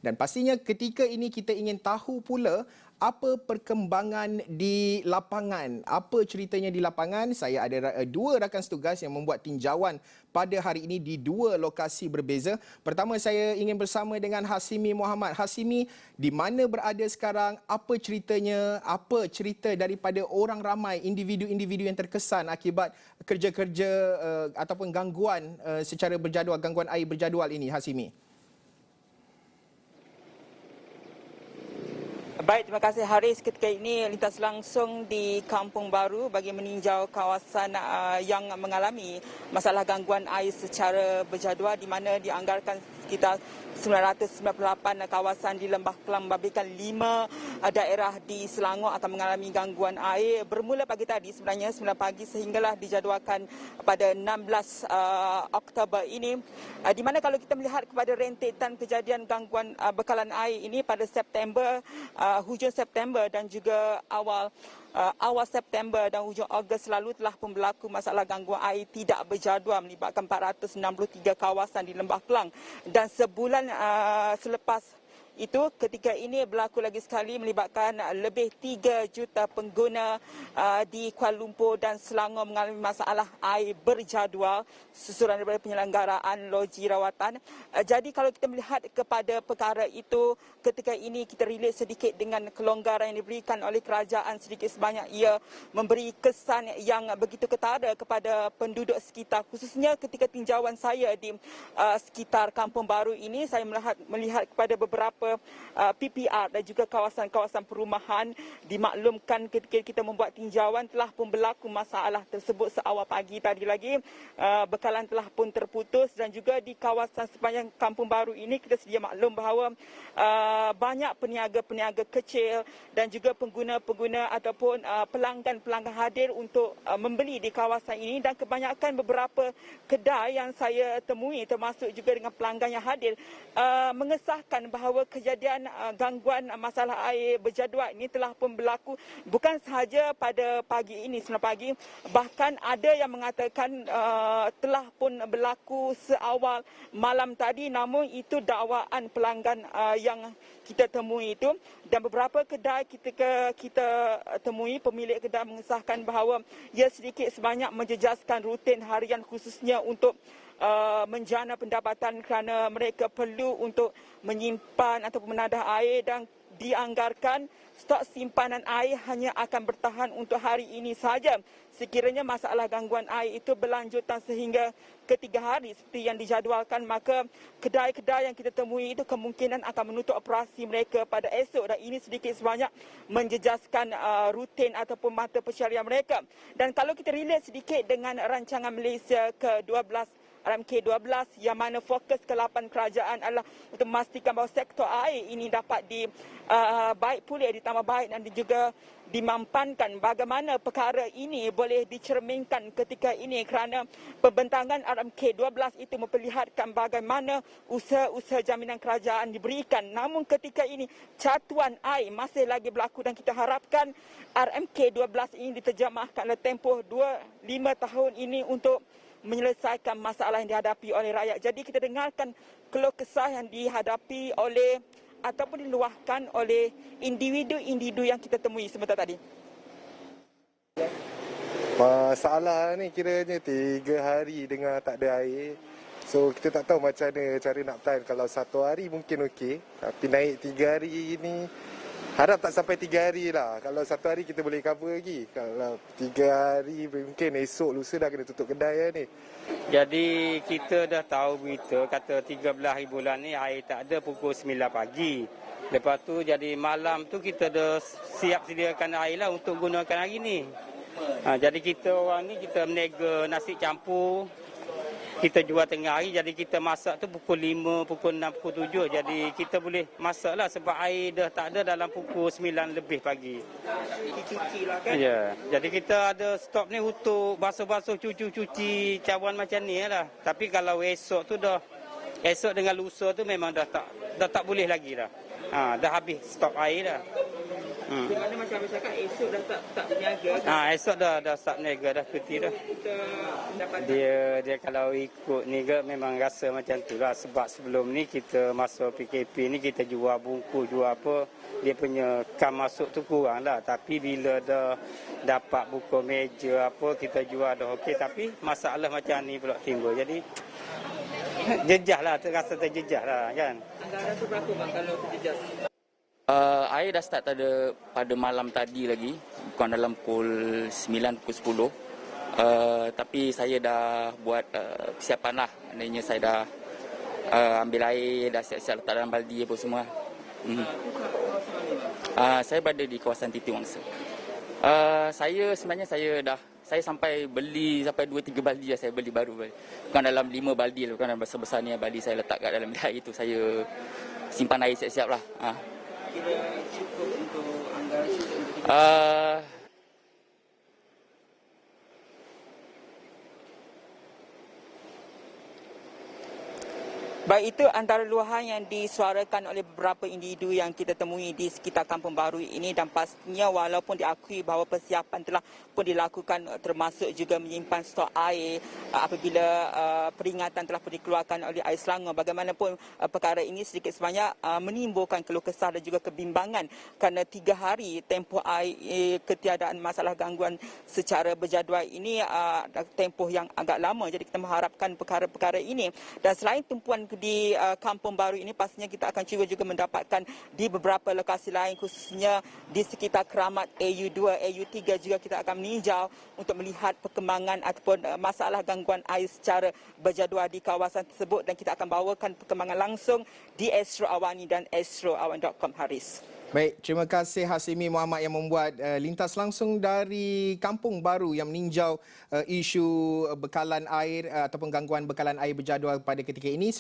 Dan pastinya ketika ini kita ingin tahu pula apa perkembangan di lapangan. Apa ceritanya di lapangan? Saya ada dua rakan setugas yang membuat tinjauan pada hari ini di dua lokasi berbeza. Pertama, saya ingin bersama dengan Hasimi Muhammad. Hasimi, di mana berada sekarang? Apa ceritanya? Apa cerita daripada orang ramai, individu-individu yang terkesan akibat kerja-kerja ataupun gangguan secara berjadual, gangguan air berjadual ini, Hasimi? Baik, terima kasih Haris. Ketika ini lintas langsung di Kampung Baru bagi meninjau kawasan yang mengalami masalah gangguan air secara berjadual di mana dianggarkan sekitar 998 kawasan di Lembah Kelang membabitkan 5 daerah di Selangor akan mengalami gangguan air. Bermula pagi tadi sebenarnya 9 pagi sehinggalah dijadualkan pada 16 Oktober ini. Di mana kalau kita melihat kepada rentetan kejadian gangguan bekalan air ini pada September, hujung September dan juga awal September dan hujung Ogos lalu telah pun berlaku masalah gangguan air tidak berjadual melibatkan 463 kawasan di Lembah Kelang. Dan sebulan selepas itu ketika ini berlaku lagi sekali melibatkan lebih 3 juta pengguna di Kuala Lumpur dan Selangor mengalami masalah air berjadual susulan daripada penyelenggaraan loji rawatan. Jadi kalau kita melihat kepada perkara itu, ketika ini kita relate sedikit dengan kelonggaran yang diberikan oleh kerajaan sedikit sebanyak, ia memberi kesan yang begitu ketara kepada penduduk sekitar, khususnya ketika tinjauan saya di sekitar Kampung Baru ini, saya melihat kepada beberapa PPR dan juga kawasan-kawasan perumahan. Dimaklumkan ketika kita membuat tinjauan telah pun berlaku masalah tersebut seawal pagi tadi lagi. Bekalan telah pun terputus dan juga di kawasan sepanjang Kampung Baru ini kita sedia maklum bahawa banyak peniaga-peniaga kecil dan juga pengguna-pengguna ataupun pelanggan-pelanggan hadir untuk membeli di kawasan ini, dan kebanyakan beberapa kedai yang saya temui termasuk juga dengan pelanggan yang hadir mengesahkan bahawa kejadian gangguan masalah air berjadual ini telah pun berlaku bukan sahaja pada pagi ini 9 pagi, bahkan ada yang mengatakan telah pun berlaku seawal malam tadi, namun itu dakwaan pelanggan yang kita temui itu. Dan beberapa kedai kita temui, pemilik kedai mengesahkan bahawa ia sedikit sebanyak menjejaskan rutin harian khususnya untuk menjana pendapatan kerana mereka perlu untuk menyimpan ataupun menadah air, dan dianggarkan stok simpanan air hanya akan bertahan untuk hari ini saja. Sekiranya masalah gangguan air itu berlanjutan sehingga ke 3 hari seperti yang dijadualkan, maka kedai-kedai yang kita temui itu kemungkinan akan menutup operasi mereka pada esok, dan ini sedikit sebanyak menjejaskan rutin ataupun mata pencaharian mereka. Dan kalau kita relate sedikit dengan rancangan Malaysia ke-12 RMK12 yang mana fokus ke-8 kerajaan adalah untuk memastikan bahawa sektor air ini dapat baik pulih, ditambah baik dan juga dimampankan. Bagaimana perkara ini boleh dicerminkan ketika ini kerana pembentangan RMK12 itu memperlihatkan bagaimana usaha-usaha jaminan kerajaan diberikan. Namun ketika ini catuan air masih lagi berlaku, dan kita harapkan RMK12 ini diterjemahkan dalam tempoh 2-5 tahun ini untuk menyelesaikan masalah yang dihadapi oleh rakyat. Jadi kita dengarkan keluh kesah yang dihadapi oleh ataupun diluahkan oleh individu-individu yang kita temui sebentar tadi. Masalah ni kiranya 3 hari dengar tak ada air. So kita tak tahu macam mana cara nak plan. Kalau 1 hari mungkin okey, tapi naik 3 hari ni harap tak sampai 3 hari lah. Kalau 1 hari kita boleh cover lagi. Kalau 3 hari mungkin esok lusa dah kena tutup kedai lah ni. Jadi kita dah tahu berita kata 13 hari bulan ni air tak ada pukul 9 pagi. Lepas tu jadi malam tu kita dah siap sediakan air lah untuk gunakan hari ni. Jadi kita orang ni kita meniaga nasi campur. Kita jual tengah hari, jadi kita masak tu pukul 5, pukul 6, pukul 7. Jadi kita boleh masak lah sebab air dah tak ada dalam pukul 9 lebih pagi. Cuci lah kan? Ya, jadi kita ada stok ni untuk basuh-basuh, cuci-cuci cawan macam ni lah. Tapi kalau esok tu esok dengan lusa tu memang dah tak boleh lagi dah. Dah habis stok air dah. Di mana macam Abang cakap, esok dah tak berniaga. Esok dah start niaga dah, cuti dah. Kita dapat Dia kalau ikut ni ke memang rasa macam tu lah. Sebab sebelum ni kita masuk PKP ni kita jual bungkus, jual apa, dia punya kam masuk tu kurang lah. Tapi bila dah dapat buku meja apa, kita jual dah okey. Tapi masalah macam ni pula timbul. Jadi jejah lah, terasa terjejah lah kan. anggaran tu berapa bang kalau terjejas? Air dah start pada malam tadi lagi, bukan dalam pukul 9, pukul 10. Tapi saya dah buat persiapan lah. Maknanya saya dah ambil air, dah siap-siap letak dalam baldi apa semua. Saya berada di kawasan Titi Wangsa. Saya sampai beli sampai 2-3 baldi lah saya beli baru. Bukan dalam 5 baldi lah, bukan dalam besar-besar ni baldi saya letak kat dalam air tu. Saya simpan air siap-siap lah. Kira cukup untuk anggaran Baik, itu antara luahan yang disuarakan oleh beberapa individu yang kita temui di sekitar Kampung Baru ini, dan pastinya walaupun diakui bahawa persiapan telah pun dilakukan termasuk juga menyimpan stok air apabila peringatan telah pun dikeluarkan oleh Air Selangor. Bagaimanapun perkara ini sedikit sebanyak menimbulkan keluh kesah dan juga kebimbangan kerana 3 hari tempoh air ketiadaan masalah gangguan secara berjadual ini tempoh yang agak lama. Jadi kita mengharapkan perkara-perkara ini, dan selain tumpuan di Kampung Baru ini, pastinya kita akan cuba juga mendapatkan di beberapa lokasi lain, khususnya di sekitar Keramat AU2, AU3 juga kita akan meninjau untuk melihat perkembangan ataupun masalah gangguan air secara berjadual di kawasan tersebut, dan kita akan bawakan perkembangan langsung di Astro Awani dan astroawan.com. Haris. Baik, terima kasih Hasimi Muhammad yang membuat lintas langsung dari Kampung Baru yang meninjau isu bekalan air ataupun gangguan bekalan air berjadual pada ketika ini.